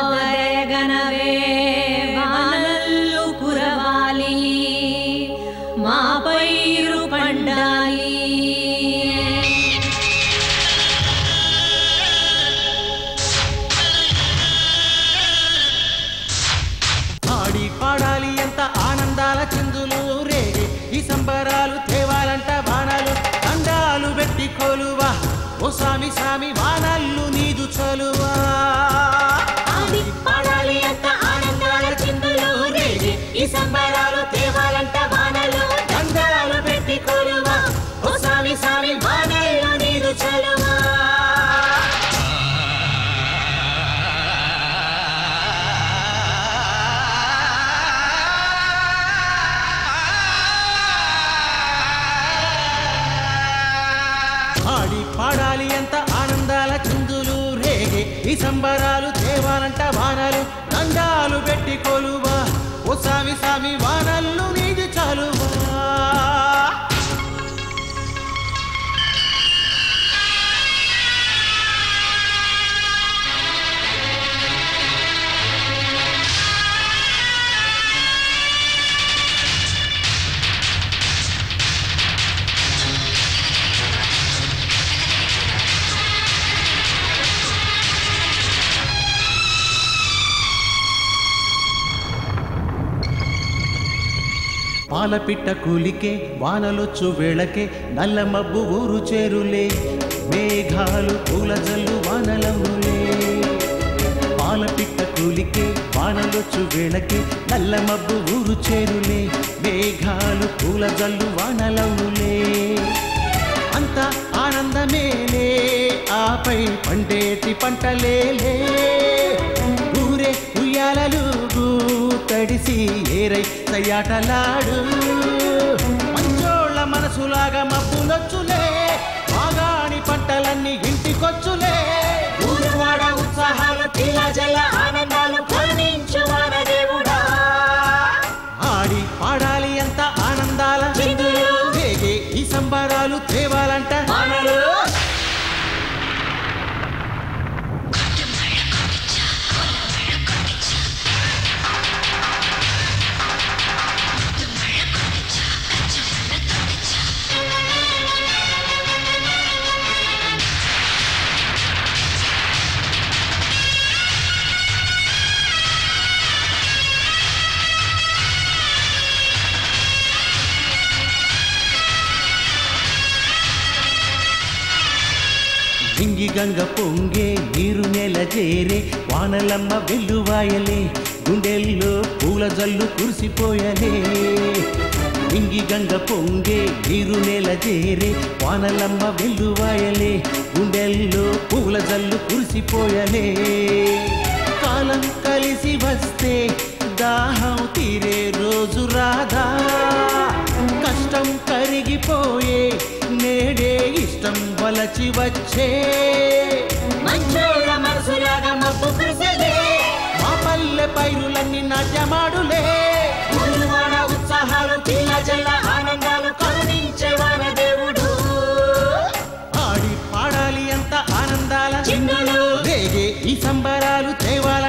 ఓదయగనవే వానల్లు కురవాలి మా పైరు పండాలి. ఆడి పాడాలి ఎంత ఆనందాల చిందులు రేగే ఈ సంబరాలు తేవాలంట వానలు దండాలు పెట్టి కొలువా ఓ సామి సామి వానల్లు నీదు చలువా. ఆడి పాడాలి ఎంత ఆనందాల చిందులు రేగే ఈ సంబరాలు తేవాలంట వానలు దండాలు పెట్టి కొలువా ఓ సామి సామి వానల్లు నీదు చలువా. ఆడి పాడాలి ఎంత ఆనందాల చిందులు రేగే ఈ సంబరాలు తేవాలంట వానలు దండాలు పెట్టి కొలువా ఓ సామి సామి వానల్లు నీది చలువా. పాలపిట్ట కూలికే వానలొచ్చు వేళకే నల్ల మబ్బు ఊరు చేరులే మేఘాలు పూల జల్లు వానలవులే. పాలపిట్ట కూలికే వానలొచ్చు వేళకే నల్ల మబ్బు ఊరు చేరులే మేఘాలు పూల జల్లు వానలవులే. అంత ఆనందమేలే ఆపై పండేటి పంటలేలే ఊరే ఉయ్యాలలు తడిసి ఏరై సయ్యాటలాడు మంచోళ్ళ మనసులాగా మబ్బులొచ్చులే మాగాణి పంటలన్నీ ఇంటికొచ్చులే. ఊరువాడ ఉత్సాహాలు పిల్ల జల్ల ఆనందాలు కరుణించు వానదేవుడా. ఆడి పాడాలి ఎంత ఆనందాల చిందులు రేగే ఈ సంబరాలు తేవాలంట వానలు. గింగి గంగ పొంగే నీరు నెల చేరే వానలమ్మ వెల్లువాయలే గుండెల్లో పూల జల్లు కురిసిపోయలే. గింగి గంగ పొంగే నీరు నెల చేరే వానలమ్మ వెల్లువాయలే గుండెల్లో పూల జల్లు కురిసిపోయలే. కాలం కలిసి వస్తే దాహం తీరే రోజు రాదా కష్టం కరిగిపోయే నేడే ఇష్టం వలచి వచ్చే మంచోళ్ళ మనసులాగా మబ్బు కురిసెలే మా పల్లె పైరులన్నీ నాట్యమాడులే. ఊరువాడ ఉత్సాహాలు పిల్ల జల్ల ఆనందాలు కరుణించే వానదేవుడు. ఆడి పాడాలి ఎంత ఆనందాల చిందులు రేగే ఈ సంబరాలు తేవాల